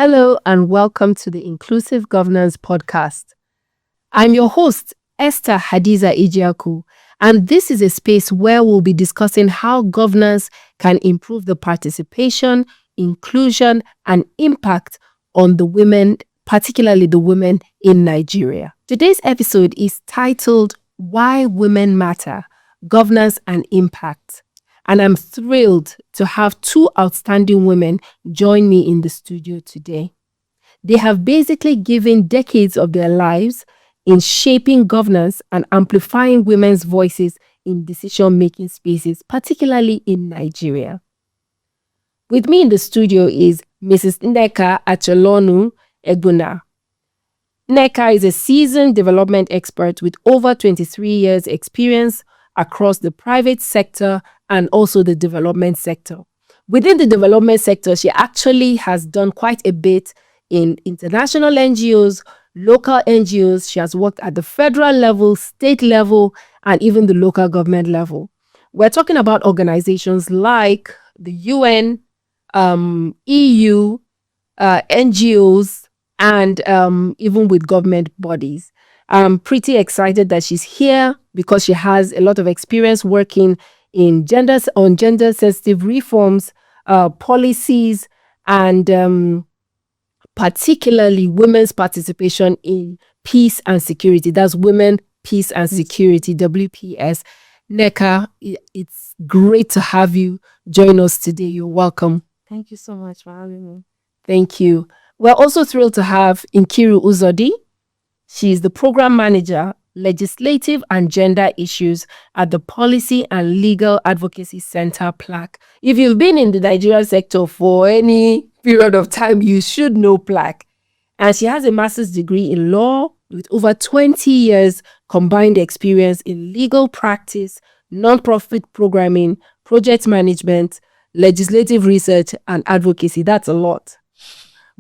Hello and welcome to the Inclusive Governance Podcast. I'm your host, Esther Hadiza Ijiaku, and this is a space where we'll be discussing how governance can improve the participation, inclusion, and impact on the women, particularly the women in Nigeria. Today's episode is titled Why Women Matter, Governance and Impact. And I'm thrilled to have two outstanding women join me in the studio today. They have basically given decades of their lives in shaping governance and amplifying women's voices in decision-making spaces, particularly in Nigeria. With me in the studio is Mrs. Nneka Achelonu Egbuna. Nneka is a seasoned development expert with over 23 years' experience across the private sector and also the development sector. Within the development sector, she actually has done quite a bit in international NGOs, local NGOs. She has worked at the federal level, state level, and even the local government level. We're talking about organizations like the UN, EU, NGOs, and even with government bodies. I'm pretty excited that she's here because she has a lot of experience working on gender-sensitive reforms, policies, and particularly women's participation in peace and security. That's Women, Peace and Security, WPS. Nneka, it's great to have you join us today. You're welcome. Thank you so much for having me. Thank you. We're also thrilled to have Nkiru Uzodi. She is the Program Manager, Legislative and Gender Issues at the Policy and Legal Advocacy Center, PLAC. If you've been in the Nigerian sector for any period of time, you should know PLAC. And she has a master's degree in law with over 20 years combined experience in legal practice, nonprofit programming, project management, legislative research, and advocacy. That's a lot.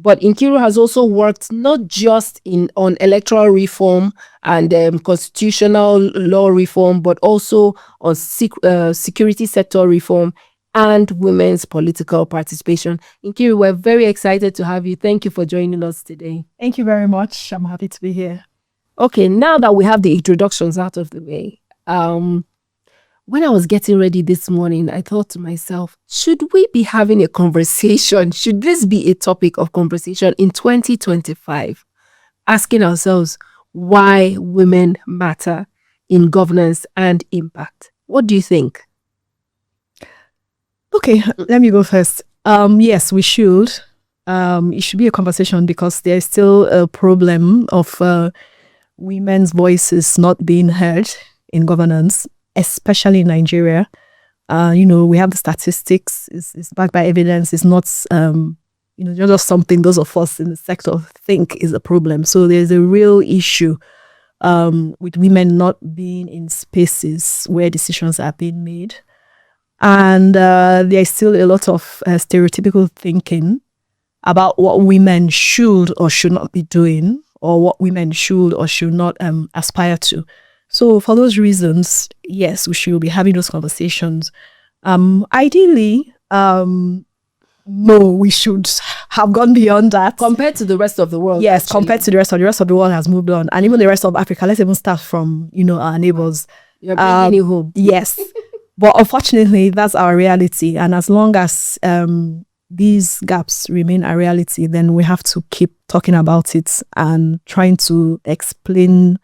But Nkiru has also worked not just on electoral reform and constitutional law reform, but also on security sector reform and women's political participation. Nkiru, we're very excited to have you. Thank you for joining us today. Thank you very much. I'm happy to be here. Okay, now that we have the introductions out of the way, when I was getting ready this morning, I thought to myself, should we be having a conversation? Should this be a topic of conversation in 2025? Asking ourselves why women matter in governance and impact. What do you think? Okay, let me go first. Yes, we should. It should be a conversation because there's still a problem of women's voices not being heard in governance, especially in Nigeria. We have the statistics, it's backed by evidence. It's not, just something those of us in the sector think is a problem. So there's a real issue with women not being in spaces where decisions are being made. And there's still a lot of stereotypical thinking about what women should or should not be doing, or what women should or should not aspire to. So for those reasons, yes, we should be having those conversations. Ideally, no, we should have gone beyond that. Compared to the rest of the world. Yes, actually. Compared to the rest of the world has moved on. And even the rest of Africa, let's even start from, our neighbors. You're bringing it home. Yes. But unfortunately, that's our reality. And as long as these gaps remain a reality, then we have to keep talking about it and trying to explain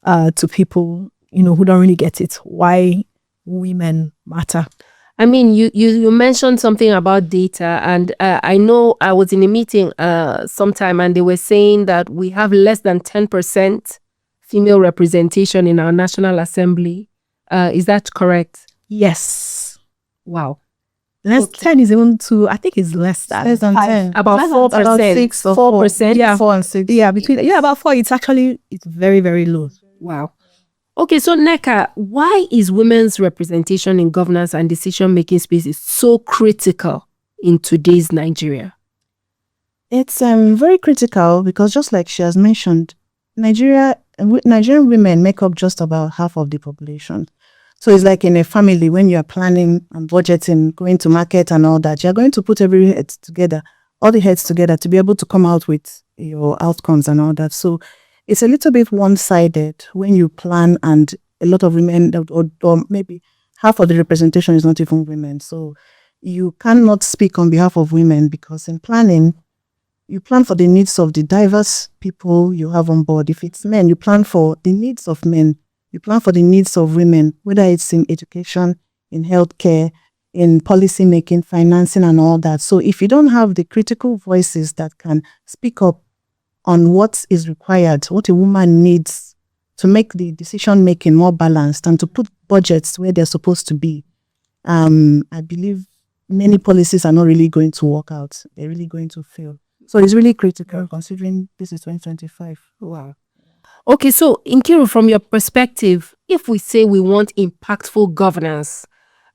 to people, who don't really get it, why women matter. I mean, you mentioned something about data, and I know I was in a meeting sometime, and they were saying that we have less than 10% female representation in our National Assembly. Is that correct? Yes. Wow. 10 is even too, I think it's less than 10. About 4%. About 6 or 4%. Yeah. 4 and 6. Yeah, about 4. It's very, very low. Wow. Okay, so Nneka, why is women's representation in governance and decision-making spaces so critical in today's Nigeria? It's very critical because just like she has mentioned, Nigerian women make up just about half of the population. So it's like in a family, when you're planning and budgeting, going to market and all that, you're going to put every head together. all the heads together to be able to come out with your outcomes and all that. So it's a little bit one-sided when you plan and a lot of women, or maybe half of the representation is not even women. So you cannot speak on behalf of women, because in planning, you plan for the needs of the diverse people you have on board. If it's men, you plan for the needs of men. You plan for the needs of women, whether it's in education, in healthcare, in policy making, financing, and all that. So if you don't have the critical voices that can speak up on what is required, what a woman needs to make the decision making more balanced and to put budgets where they're supposed to be, I believe many policies are not really going to work out. They're really going to fail. So it's really critical, considering this is 2025. Wow. Okay, so Nkiru, from your perspective, if we say we want impactful governance,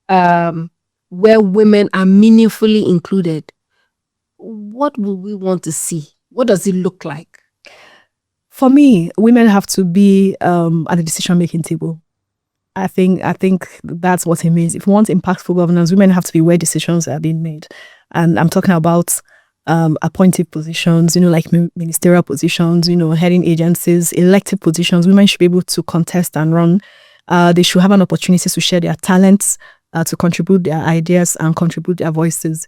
where women are meaningfully included, what will we want to see? What does it look like? For me, women have to be at the decision-making table. I think that's what it means. If we want impactful governance, women have to be where decisions are being made. And I'm talking about appointed positions, like ministerial positions, heading agencies, elected positions. Women should be able to contest and run. They should have an opportunity to share their talents, to contribute their ideas and contribute their voices.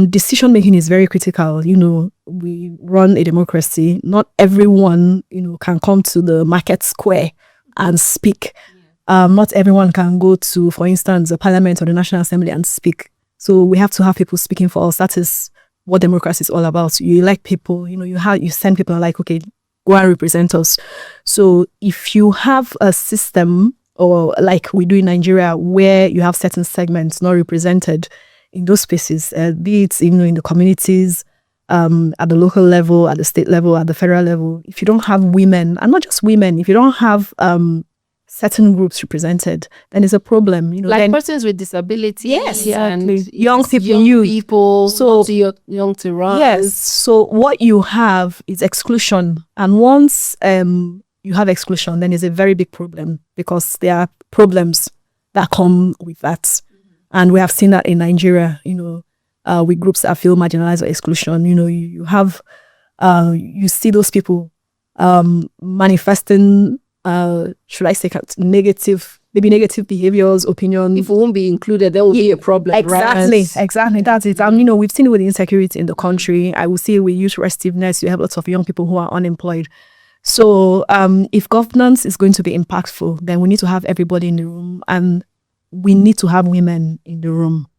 Decision making is very critical. We run a democracy. Not everyone, can come to the market square and speak. Not everyone can go to, for instance, the Parliament or the National Assembly and speak. So we have to have people speaking for us. That is what democracy is all about. You elect people, you send people like, okay, go and represent us. So if you have a system, or like we do in Nigeria, where you have certain segments not represented in those spaces, be it in the communities, at the local level, at the state level, at the federal level, if you don't have women, and not just women, if you don't have certain groups represented, then it's a problem. Like persons with disabilities, yes, and young people, young people, so young to run. Yes, so what you have is exclusion, and once you have exclusion, then it's a very big problem, because there are problems that come with that, and we have seen that in Nigeria. With groups that feel marginalized or exclusion. You have you see those people manifesting. Should I say negative behaviors, opinions? If we won't be included, there will be a problem. Exactly, right? exactly. That's it. And we've seen it with the insecurity in the country. I will see it with youth restiveness. You have lots of young people who are unemployed. So if governance is going to be impactful, then we need to have everybody in the room, and we need to have women in the room.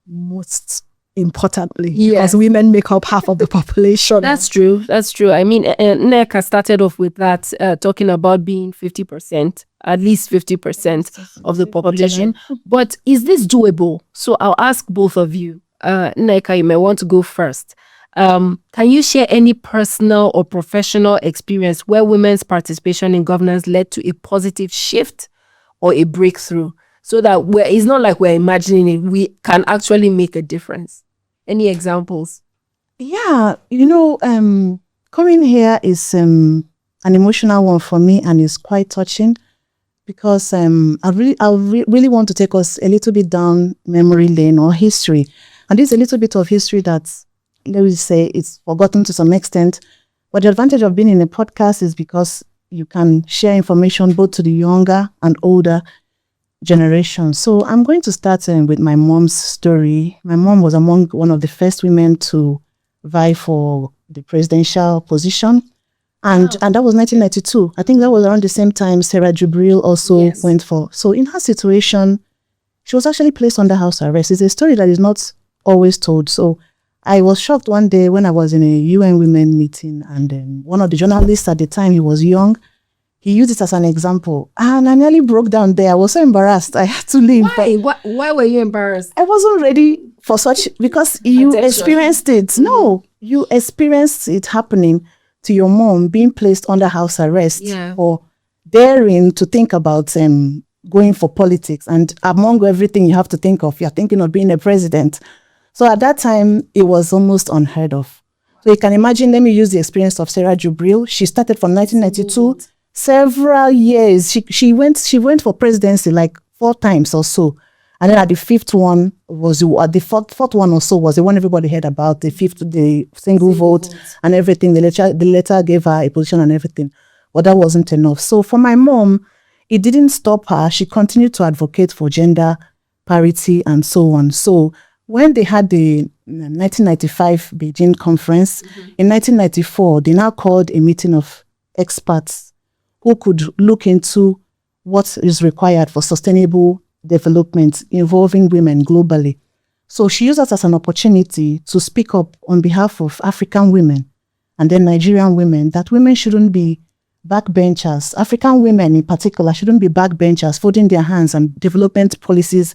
Most importantly, because women make up half of the population. That's true. I mean, NECA started off with that, talking about being 50%, at least 50% of the population. But is this doable? So I'll ask both of you. NECA, you may want to go first. Can you share any personal or professional experience where women's participation in governance led to a positive shift or a breakthrough? So that it's not like we're imagining it, we can actually make a difference. Any examples? Yeah, coming here is an emotional one for me, and it's quite touching, because I really want to take us a little bit down memory lane or history. And this is a little bit of history that, let me say, it's forgotten to some extent. But the advantage of being in a podcast is because you can share information both to the younger and older generation. So I'm going to start with my mom's story. My mom was among one of the first women to vie for the presidential position. And that was 1992. I think that was around the same time Sarah Jubril also went for. So in her situation, she was actually placed under house arrest. It's a story that is not always told. So I was shocked one day when I was in a UN Women meeting, and one of the journalists at the time, he was young, he used it as an example, and I nearly broke down there. I was so embarrassed. I had to leave. Why were you embarrassed? I wasn't ready for such, because you experienced it. No, you experienced it happening to your mom, being placed under house arrest for daring to think about going for politics. And among everything you have to think of, you're thinking of being a president. So at that time, it was almost unheard of. So you can imagine, let me use the experience of Sarah Jubril. She started from 1992. Several years. She went for presidency like 4 times or so. And then at the fifth one at the fourth one or so was the one everybody heard about, the single vote and everything. The letter gave her a position and everything. But that wasn't enough. So for my mom, it didn't stop her. She continued to advocate for gender parity and so on. So when they had the 1995 Beijing conference, in 1994, they now called a meeting of experts who could look into what is required for sustainable development involving women globally. So she used that as an opportunity to speak up on behalf of African women and then Nigerian women, that women shouldn't be backbenchers. African women in particular shouldn't be backbenchers, folding their hands and development policies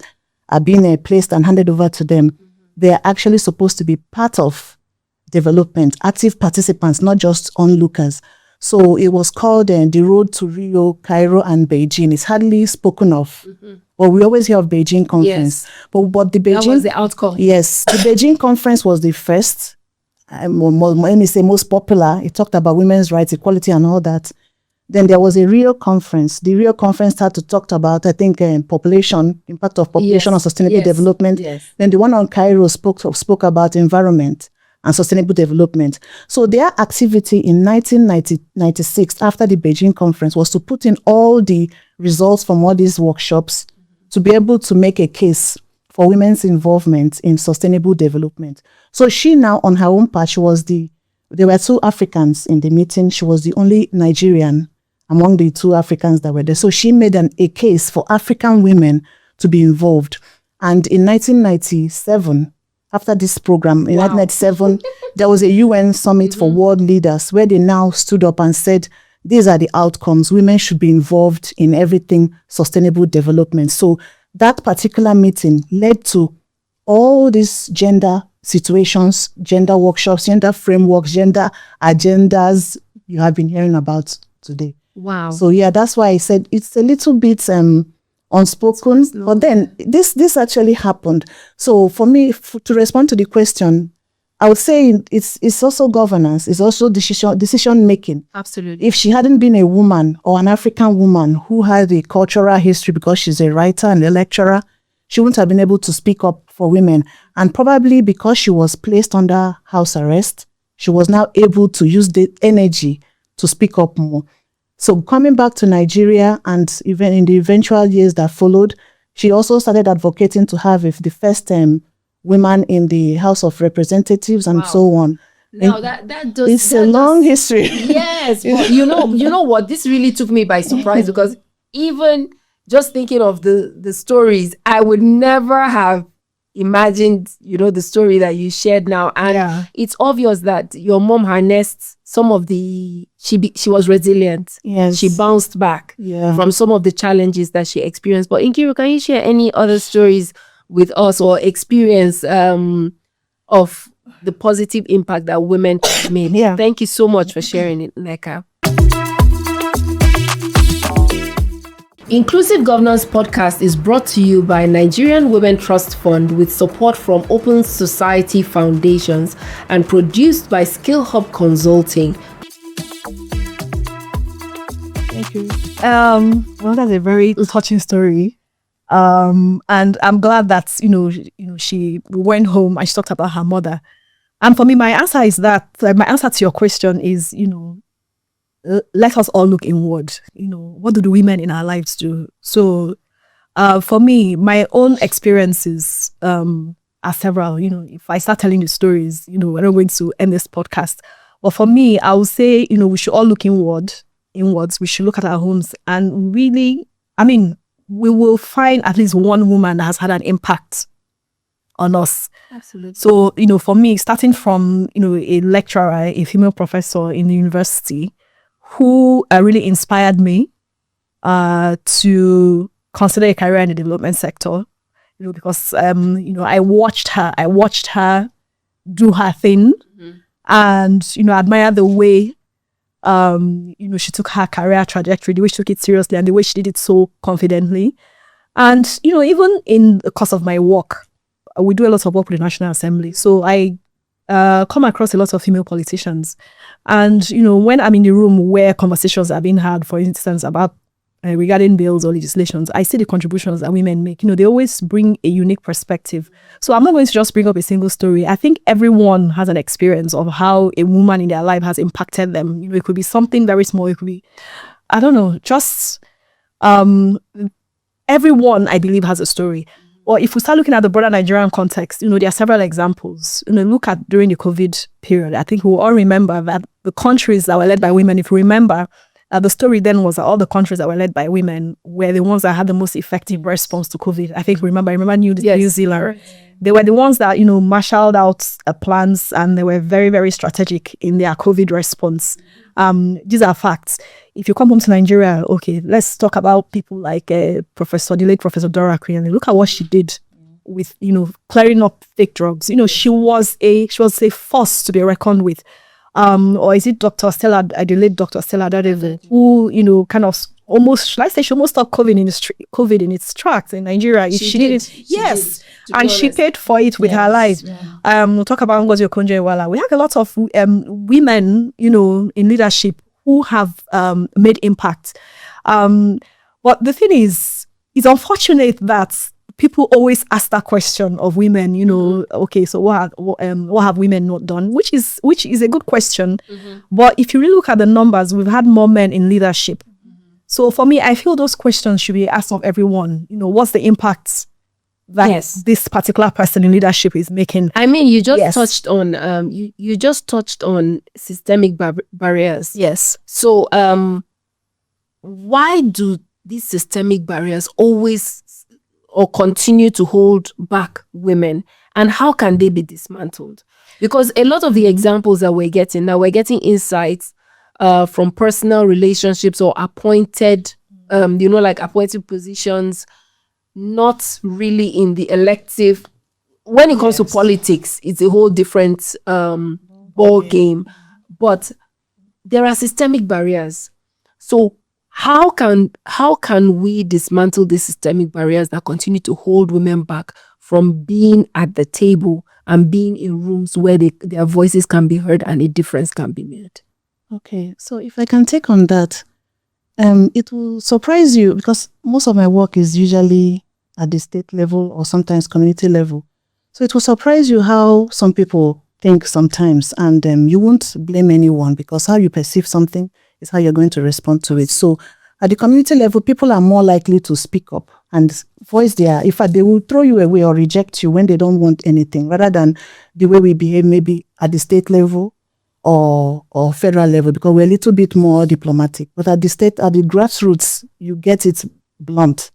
are being placed and handed over to them. They are actually supposed to be part of development, active participants, not just onlookers. So it was called the Road to Rio, Cairo, and Beijing. It's hardly spoken of. But we always hear of Beijing conference. Yes. But the Beijing... That was the outcome. Yes. The Beijing conference was the first, let me say most popular. It talked about women's rights, equality, and all that. Then there was a Rio conference. The Rio conference started to talk about, I think, population, impact of population on sustainable development. Yes. Then the one on Cairo spoke about environment and sustainable development. So their activity in 1996, after the Beijing conference, was to put in all the results from all these workshops to be able to make a case for women's involvement in sustainable development. So she now, on her own part, there were two Africans in the meeting. She was the only Nigerian among the two Africans that were there. So she made a case for African women to be involved. And in 1997, after this program, in 1997, there was a UN summit for world leaders where they now stood up and said, these are the outcomes. Women should be involved in everything sustainable development. So that particular meeting led to all these gender situations, gender workshops, gender frameworks, gender agendas you have been hearing about today. Wow. So yeah, that's why I said it's a little bit unspoken, but then this actually happened. So for me, to respond to the question, I would say it's also governance, it's also decision making. Absolutely. If she hadn't been a woman or an African woman who had a cultural history because she's a writer and a lecturer, she wouldn't have been able to speak up for women. And probably because she was placed under house arrest, she was now able to use the energy to speak up more. So coming back to Nigeria, and even in the eventual years that followed, she also started advocating to have the first women in the House of Representatives and so on. Now that does... It's a long history. Yes. But you know what? This really took me by surprise because even just thinking of the stories, I would never have imagined, the story that you shared now. And it's obvious that your mom harnessed some of she was resilient. Yes. She bounced back from some of the challenges that she experienced. But Nkiru, can you share any other stories with us or experience of the positive impact that women made? Yeah. Thank you so much for sharing it, Nneka. Inclusive Governance Podcast is brought to you by Nigerian Women Trust Fund with support from Open Society Foundations and produced by Skill Hub Consulting. Thank you. Well, that's a very touching story. And I'm glad that, she went home and she talked about her mother. And for me, my answer to your question is, let us all look inward. What do the women in our lives do? So for me, my own experiences are several. If I start telling the stories, we're not going to end this podcast. But for me, I would say, we should all look inwards. We should look at our homes and really, we will find at least one woman that has had an impact on us. Absolutely. So, for me, starting from, a lecturer, a female professor in the university, who really inspired me to consider a career in the development sector, because I watched her do her thing, and admire the way she took her career trajectory, the way she took it seriously, and the way she did it so confidently. And even in the course of my work, we do a lot of work with the National Assembly, so I come across a lot of female politicians. And, when I'm in the room where conversations are being had, for instance, about regarding bills or legislations, I see the contributions that women make. They always bring a unique perspective. So I'm not going to just bring up a single story. I think everyone has an experience of how a woman in their life has impacted them. It could be something very small. It could be, I don't know, just everyone, I believe, has a story. Or if we start looking at the broader Nigerian context, there are several examples. Look at during the COVID period. I think we all remember that the countries that were led by women, if you remember, the story then was that all the countries that were led by women were the ones that had the most effective response to COVID. I think remember New Zealand. Right. They were the ones that, marshaled out plans, and they were very, very strategic in their COVID response. These are facts. If you come home to Nigeria, okay, let's talk about people like the late Professor Dora Kriani. Look at what she did with, clearing up fake drugs. She was a force to be reckoned with. Or is it Dr. Stella, the late Dr. Stella Dadeve, who, kind of almost, should I say, she almost stopped COVID in its tracks in Nigeria. She did it. Yes. And she paid for it with her life. Yeah. We'll talk about Ngozi Okonjo-Iweala. We have a lot of women, in leadership who have made impact. But the thing is, it's unfortunate that people always ask that question of women, okay, so what have women not done? Which is a good question. Mm-hmm. But if you really look at the numbers, we've had more men in leadership. Mm-hmm. So for me, I feel those questions should be asked of everyone. What's the impact that this particular person in leadership is making? I mean, you just touched on you just touched on systemic barriers. Yes. So why do these systemic barriers always or continue to hold back women, and how can they be dismantled? Because a lot of the examples that we're getting insights from personal relationships or appointed, like appointed positions, not really in the elective. When it comes to politics, it's a whole different ball game. But there are systemic barriers. So how can we dismantle these systemic barriers that continue to hold women back from being at the table and being in rooms where their voices can be heard and a difference can be made? Okay, so if I can take on that, it will surprise you because most of my work is usually at the state level or sometimes community level. So it will surprise you how some people think sometimes, and you won't blame anyone because how you perceive something is how you're going to respond to it. So at the community level, people are more likely to speak up and voice in fact, they will throw you away or reject you when they don't want anything, rather than the way we behave maybe at the state level or federal level, because we're a little bit more diplomatic. But at the grassroots, you get it blunt.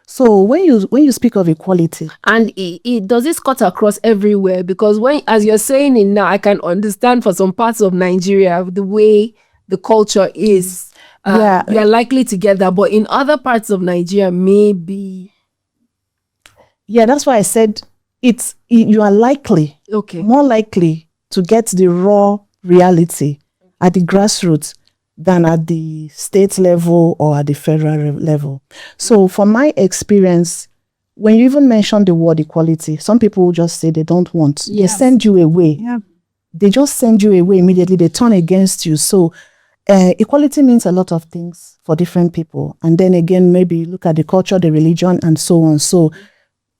So when you speak of equality, and it does this cut across everywhere? Because as you're saying it now, I can understand for some parts of Nigeria the way the culture is. We are likely to get that, but in other parts of Nigeria, maybe. Yeah, that's why I said you are likely, more likely to get the raw reality at the grassroots than at the state level or at the federal level. So from my experience, when you even mention the word equality, some people just say they don't want. Yes. They send you away. Yeah. They just send you away immediately. They turn against you. So equality means a lot of things for different people. And then again, maybe look at the culture, the religion, and so on. So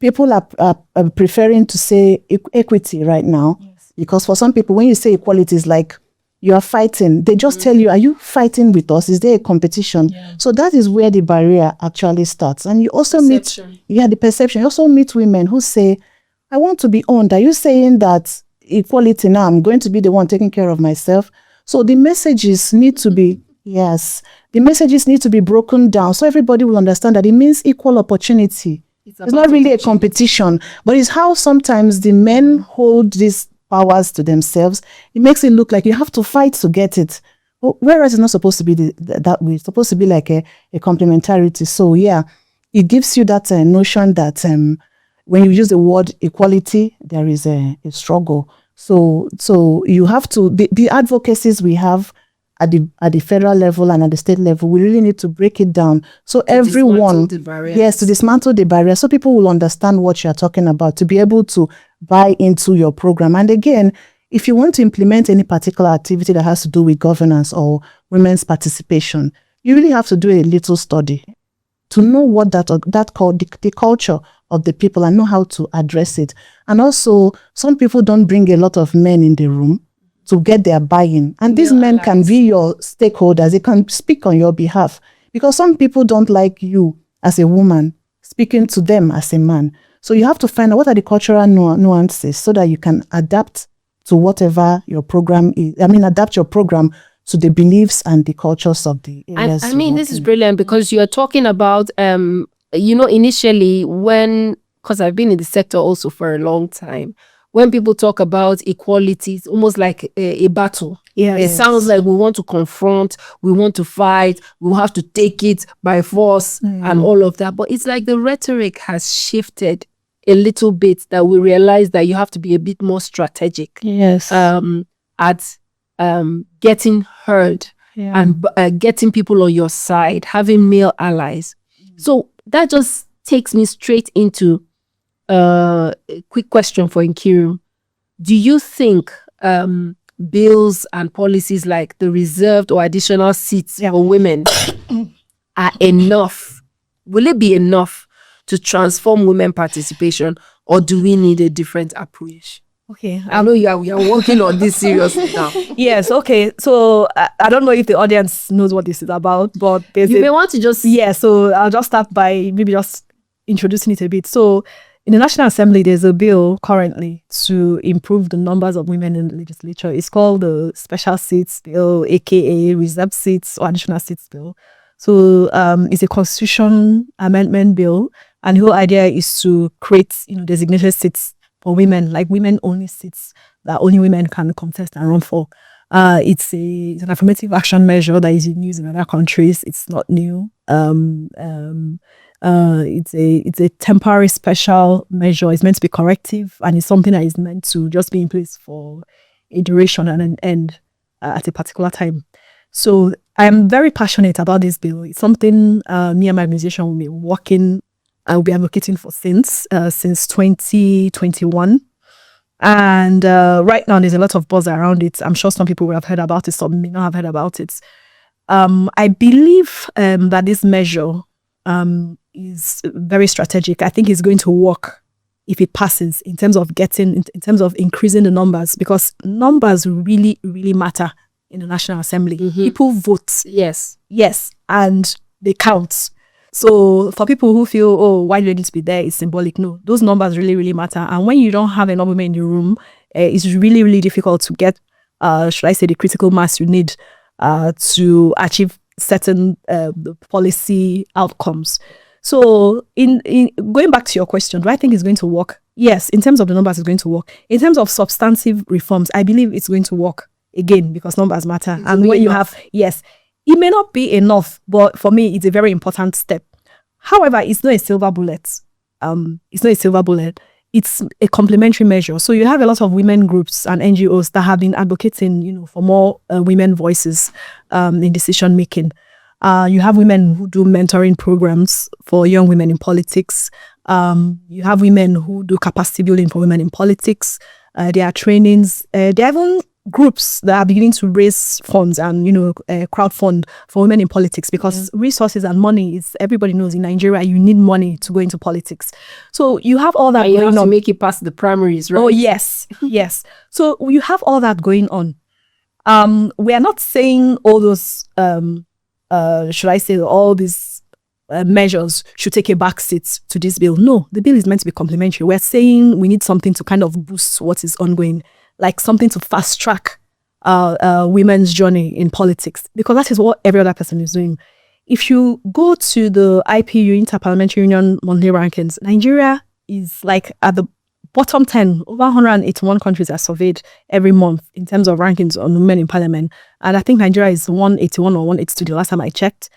people are preferring to say equity right now. Yes. Because for some people, when you say equality, it's like you are fighting. They just tell you, are you fighting with us? Is there a competition? Yeah. So that is where the barrier actually starts. And you also meet the perception. You also meet women who say, I want to be owned. Are you saying that equality now, I'm going to be the one taking care of myself? So the messages need to be, the messages need to be broken down so everybody will understand that it means equal opportunity. It's not really a competition, but it's how sometimes the men hold these powers to themselves. It makes it look like you have to fight to get it. Whereas it's not supposed to be that way. It's supposed to be like a complementarity. So it gives you that notion that when you use the word equality, there is a struggle. So you have to, the advocacies we have at the federal level and at the state level, we really need to break it down. So everyone, to dismantle the barrier, so people will understand what you're talking about, to be able to buy into your program. And again, if you want to implement any particular activity that has to do with governance or women's participation, you really have to do a little study to know what the culture of the people and know how to address it. And also, some people don't bring a lot of men in the room to get their buy-in. And these men can be your stakeholders. They can speak on your behalf. Because some people don't like you as a woman speaking to them as a man. So you have to find out what are the cultural nuances so that you can adapt to whatever your program is. Adapt your program to the beliefs and the cultures of the areas. I mean, this is brilliant because you're talking about, initially because I've been in the sector also for a long time, when people talk about equality, it's almost like a battle. Yeah, it sounds like we want to confront, we want to fight, we'll have to take it by force and all of that. But it's like the rhetoric has shifted a little bit, that we realize that you have to be a bit more strategic. Yes. At getting heard and getting people on your side, having male allies. So that just takes me straight into a quick question for Nkiru. Do you think bills and policies like the reserved or additional seats for women are enough? Will it be enough to transform women participation, or do we need a different approach? Okay. I know we are working on this seriously now. Yes, okay. So I don't know if the audience knows what this is about, but you may want to just... Yeah, so I'll just start by maybe just introducing it a bit. So in the National Assembly, there's a bill currently to improve the numbers of women in the legislature. It's called the Special Seats Bill, aka Reserved Seats or Additional Seats Bill. So it's a constitution amendment bill, and the whole idea is to create, designated seats for women, like women-only seats that only women can contest and run for. It's an affirmative action measure that is in use in other countries. It's not new. It's a temporary special measure. It's meant to be corrective, and it's something that is meant to just be in place for a duration and an end at a particular time. So I am very passionate about this bill. It's something me and my organization will be working and will be advocating for since 2021. And right now there's a lot of buzz around it. I'm sure some people will have heard about it, some may not have heard about it. I believe that this measure is very strategic. I think it's going to work if it passes in terms of increasing the numbers, because numbers really, really matter in the National Assembly. People vote. Yes, and they count. So for people who feel, oh, why do they need to be there? It's symbolic. No, those numbers really, really matter. And when you don't have enough women in the room, it's really, really difficult to get, should I say, the critical mass you need to achieve certain policy outcomes. So in going back to your question, do I think it's going to work? Yes, in terms of the numbers, it's going to work. In terms of substantive reforms, I believe it's going to work, again, because numbers matter. And when you have, yes, it may not be enough, but for me, it's a very important step. However, it's not a silver bullet. It's a complementary measure. So you have a lot of women groups and NGOs that have been advocating, for more women voices in decision making. You have women who do mentoring programs for young women in politics. You have women who do capacity building for women in politics. There are trainings. There are even groups that are beginning to raise funds and, crowdfund for women in politics, because resources and money is, everybody knows in Nigeria, you need money to go into politics. So you have all that and you going have on. To make it past the primaries, right? Oh, yes. Yes. So you have all that going on. We are not saying all those, should I say, all these measures should take a backseat to this bill. No, the bill is meant to be complementary. We're saying we need something to kind of boost what is ongoing, like something to fast track women's journey in politics, because that is what every other person is doing. If you go to the IPU, Interparliamentary Union monthly rankings, Nigeria is like at the bottom 10. Over 181 countries are surveyed every month in terms of rankings on women in parliament. And I think Nigeria is 181 or 182 the last time I checked.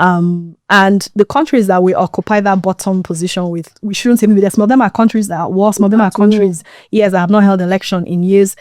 And the countries that we occupy that bottom position with, we shouldn't say maybe there's some of them are countries that are worse, some of them are countries, yes, that have not held election in years,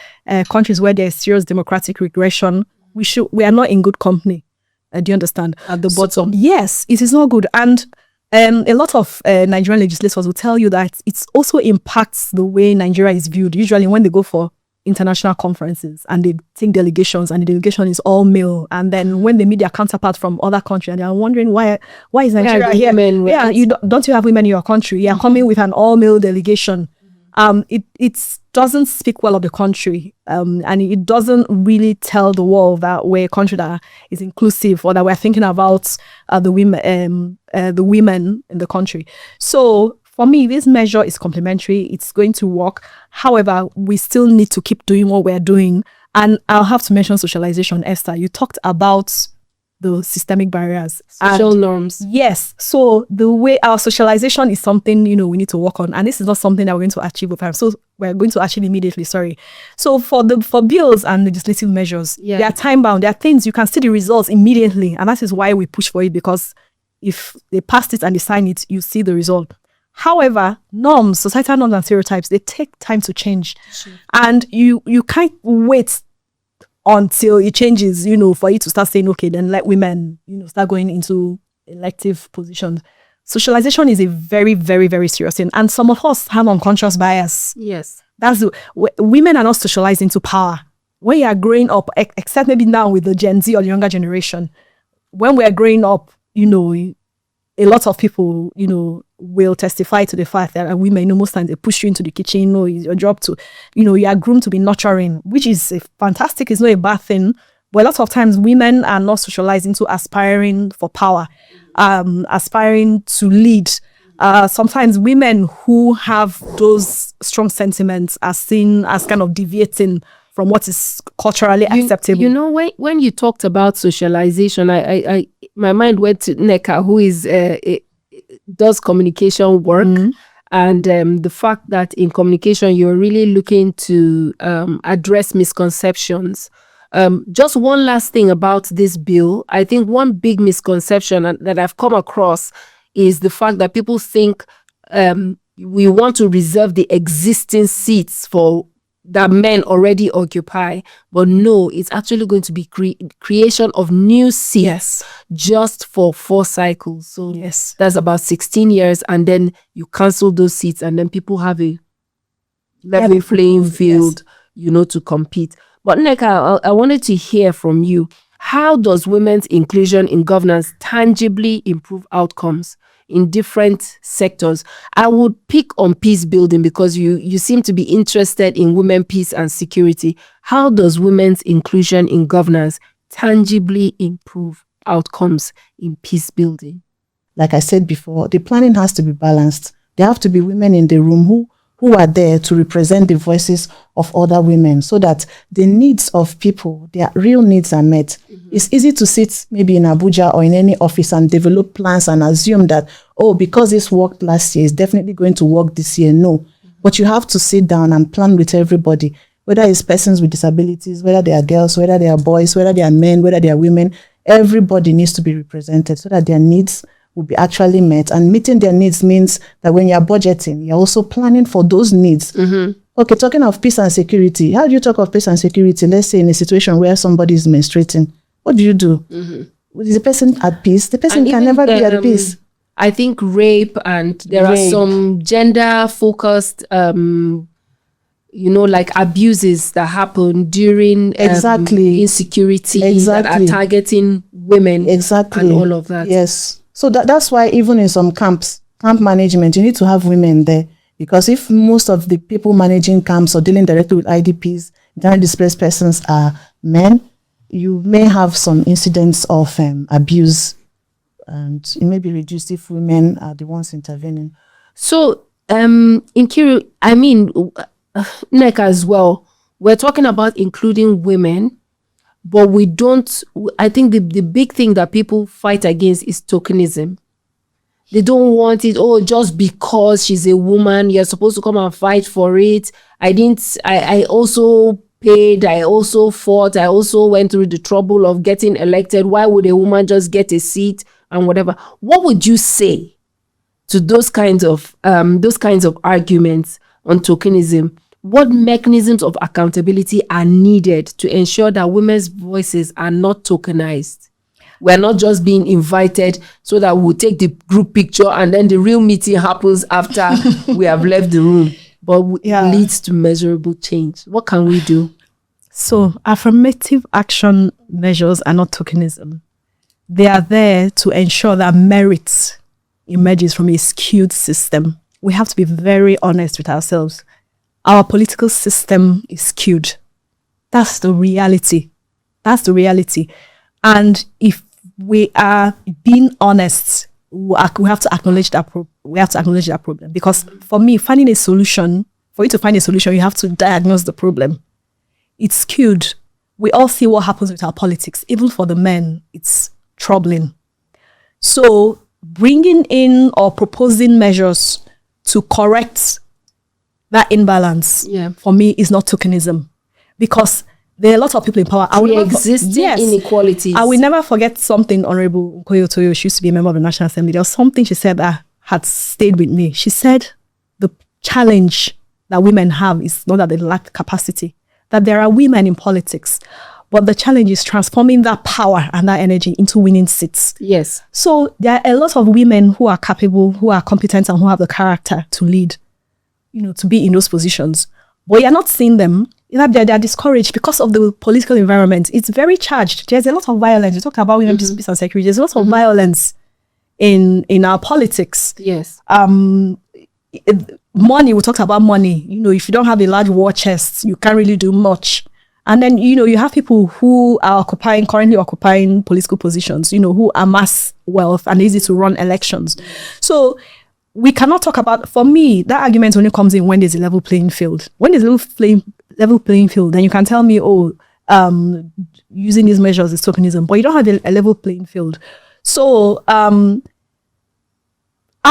countries where there's serious democratic regression. We are not in good company. Do you understand? At the bottom. Yes, it is not good. And a lot of Nigerian legislators will tell you that it also impacts the way Nigeria is viewed. Usually when they go for international conferences and they take delegations and the delegation is all male, and then when they meet their counterpart from other countries and they are wondering why is Nigeria here? Yeah, don't you have women in your country? You are coming with an all male delegation. It doesn't speak well of the country, and it doesn't really tell the world that we're a country that is inclusive, or that we're thinking about the women in the country. So for me, this measure is complementary. It's going to work. However, we still need to keep doing what we're doing. And I'll have to mention socialization, Esther. You talked about the systemic barriers. Social norms. Yes. So the way our socialization is something, we need to work on. And this is not something that we're going to achieve with time. So we're going to achieve immediately, So for bills and legislative measures, they are time bound. There are things you can see the results immediately. And that is why we push for it, because if they passed it and they sign it, you see the result. However, norms, societal norms and stereotypes, they take time to change. Sure. And you can't wait until it changes, for you to start saying, okay, then let women, start going into elective positions. Socialization is a very, very, very serious thing. And some of us have unconscious bias. Yes. Women are not socialized into power. When you are growing up, except maybe now with the Gen Z or the younger generation, when we are growing up, a lot of people, will testify to the fact that women, most times they push you into the kitchen, it's your job to, you are groomed to be nurturing, which is fantastic. It's not a bad thing. But a lot of times women are not socialized into aspiring for power, aspiring to lead. Sometimes women who have those strong sentiments are seen as kind of deviating from what is culturally acceptable. When you talked about socialization, I my mind went to Nneka, who is does communication work, and the fact that in communication you're really looking to address misconceptions. Just one last thing about this bill. I think one big misconception that I've come across is the fact that people think we want to reserve the existing seats for that men already occupy, but no, it's actually going to be creation of new seats just for 4 cycles. So that's about 16 years, and then you cancel those seats, and then people have a level playing field, to compete. But Nneka, I wanted to hear from you. How does women's inclusion in governance tangibly improve outcomes in different sectors? I would pick on peace building because you seem to be interested in women, peace and security. How does women's inclusion in governance tangibly improve outcomes in peace building? Like I said before, the planning has to be balanced. There have to be women in the room who are there to represent the voices of other women so that the needs of people, their real needs are met. It's easy to sit maybe in Abuja or in any office and develop plans and assume that, because this worked last year, it's definitely going to work this year. No. But you have to sit down and plan with everybody, whether it's persons with disabilities, whether they are girls, whether they are boys, whether they are men, whether they are women. Everybody needs to be represented so that their needs will be actually met. And meeting their needs means that when you're budgeting, you're also planning for those needs. Okay, talking of peace and security, how do you talk of peace and security? Let's say in a situation where somebody is menstruating, what do you do? Is the person at peace? The person can never be at peace. I think rape, and there are some gender-focused, like abuses that happen during insecurity that are targeting women. And all of that. Yes. So that's why even in some camp management, you need to have women there. Because if most of the people managing camps or dealing directly with IDPs, internally displaced persons, are men, you may have some incidents of abuse, and it may be reduced if women are the ones intervening. So, Nneka as well, we're talking about including women, but we don't, I think the big thing that people fight against is tokenism. They don't want it, just because she's a woman, you're supposed to come and fight for it. I also paid, I also fought, I also went through the trouble of getting elected. Why would a woman just get a seat and whatever? What would you say to those kinds of arguments on tokenism? What mechanisms of accountability are needed to ensure that women's voices are not tokenized? We're not just being invited so that we'll take the group picture and then the real meeting happens after we have left the room. but leads to measurable change. What can we do? So affirmative action measures are not tokenism. They are there to ensure that merit emerges from a skewed system. We have to be very honest with ourselves. Our political system is skewed. That's the reality. That's the reality. And if we are being honest, we have to acknowledge that problem. Because for me, for you to find a solution, you have to diagnose the problem. It's skewed. We all see what happens with our politics. Even for the men, it's troubling. So bringing in or proposing measures to correct that imbalance, for me, is not tokenism. Because there are a lot of people in power. Existing inequalities. I will never forget something Honorable Nkoyo Toyo, she used to be a member of the National Assembly. There was something she said that had stayed with me. She said the challenge that women have is not that they lack capacity, that there are women in politics, but the challenge is transforming that power and that energy into winning seats. Yes. So there are a lot of women who are capable, who are competent, and who have the character to lead, to be in those positions. But you're not seeing them. They're discouraged because of the political environment. It's very charged. There's a lot of violence. We talked about women, peace and security. There's a lot of violence in our politics. Yes. Money, we talked about money. If you don't have a large war chest, you can't really do much. And then, you have people who are currently occupying political positions, who amass wealth and easy to run elections. So we cannot talk about, for me, that argument only comes in when there's a level playing field. When there's a level playing field, then you can tell me, using these measures is tokenism, but you don't have a level playing field. So I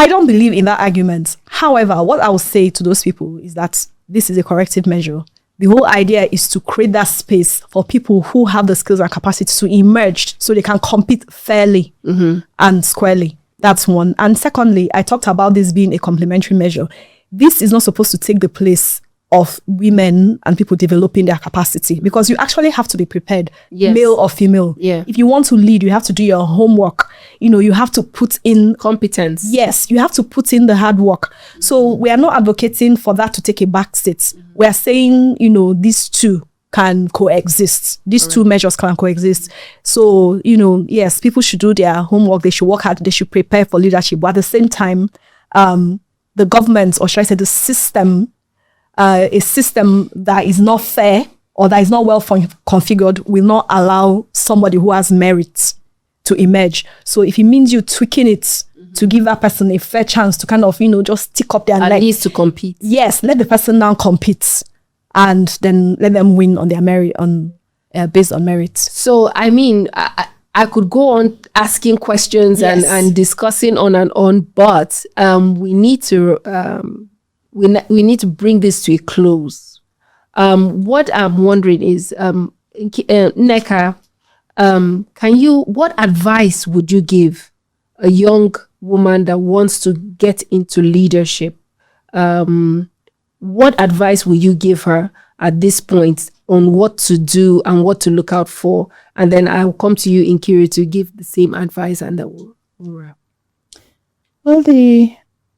don't believe in that argument. However, what I will say to those people is that this is a corrective measure. The whole idea is to create that space for people who have the skills and capacity to emerge so they can compete fairly and squarely. That's one. And secondly, I talked about this being a complementary measure. This is not supposed to take the place of women and people developing their capacity, because you actually have to be prepared, male or female. Yeah. If you want to lead, you have to do your homework. You have to put in competence. Yes, you have to put in the hard work. So we are not advocating for that to take a back seat. We are saying, these two can coexist. These two measures can coexist. So, yes, people should do their homework. They should work hard. They should prepare for leadership. But at the same time, the government, or should I say the system, a system that is not fair or that is not well configured will not allow somebody who has merit to emerge. So if it means you tweaking it to give that person a fair chance to kind of, just stick up their neck. At least to compete. Yes, let the person now compete and then let them win on their merit, based on merit. So, I could go on asking questions and discussing on and on, but we need to we need to bring this to a close. What I'm wondering is, Nneka, what advice would you give a young woman that wants to get into leadership? What advice will you give her at this point on what to do and what to look out for? And then I'll come to you, Nkiri, to give the same advice, and then we'll wrap. Well,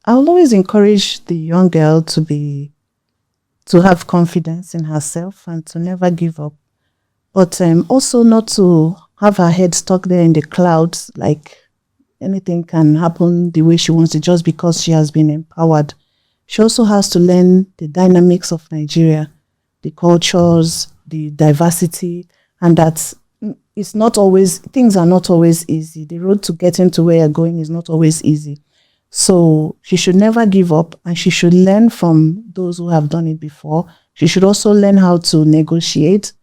I will always encourage the young girl to have confidence in herself and to never give up. But also not to have her head stuck there in the clouds, like anything can happen the way she wants it just because she has been empowered. She also has to learn the dynamics of Nigeria, the cultures, the diversity, and that things are not always easy. The road to getting to where you're going is not always easy. So she should never give up, and she should learn from those who have done it before. She should also learn how to negotiate,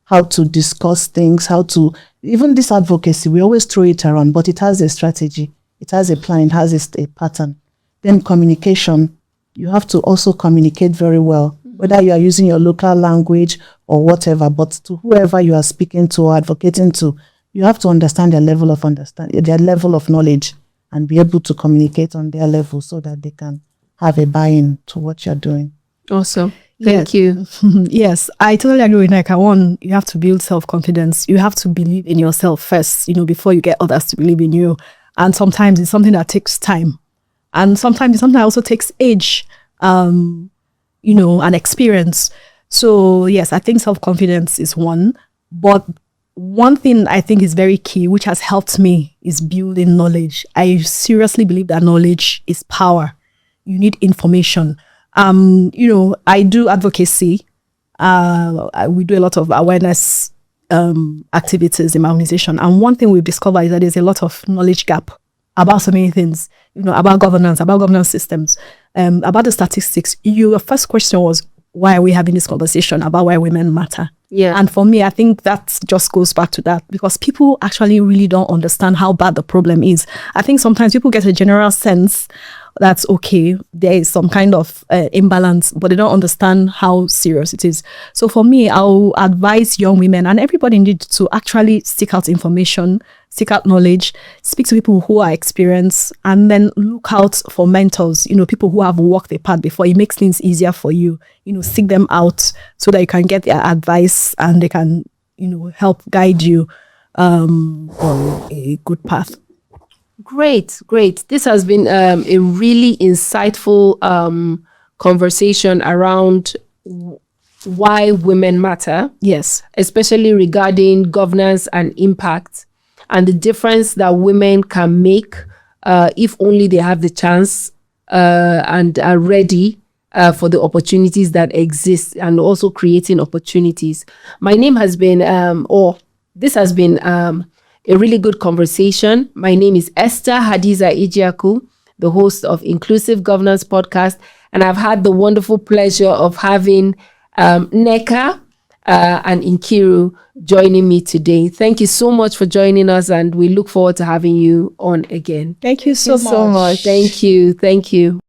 how to discuss things, even this advocacy, we always throw it around, but it has a strategy, it has a plan, it has a pattern. Then communication, you have to also communicate very well, whether you are using your local language or whatever, but to whoever you are speaking to or advocating to, you have to understand their level of knowledge and be able to communicate on their level so that they can have a buy-in to what you're doing. Awesome. Thank you. Yes, I totally agree with Nneka. One, you have to build self-confidence. You have to believe in yourself first, before you get others to believe in you. And sometimes it's something that takes time. And sometimes it's something that also takes age. an experience. So yes, I think self-confidence is one. But one thing I think is very key, which has helped me, is building knowledge. I seriously believe that knowledge is power. You need information. I do advocacy. We do a lot of awareness activities in my organization. And one thing we've discovered is that there's a lot of knowledge gap about so many things, about governance systems, about the statistics. Your first question was, why are we having this conversation about why women matter? Yeah. And for me, I think that just goes back to that, because people actually really don't understand how bad the problem is. I think sometimes people get a general sense that's okay, there is some kind of imbalance, but they don't understand how serious it is. So for me, I'll advise young women and everybody needs to actually seek out information, seek out knowledge, speak to people who are experienced, and then look out for mentors, people who have walked the path before. It makes things easier for you, seek them out so that you can get their advice and they can, help guide you on a good path. Great. This has been a really insightful conversation around why women matter. Yes. Especially regarding governance and impact, and the difference that women can make if only they have the chance and are ready for the opportunities that exist, and also creating opportunities. My name has been, this has been a really good conversation. My name is Esther Hadiza Ijiaku, the host of Inclusive Governance Podcast, and I've had the wonderful pleasure of having Nneka and Nkiru joining me today. Thank you so much for joining us, and we look forward to having you on again. Thank you so much. Thank you.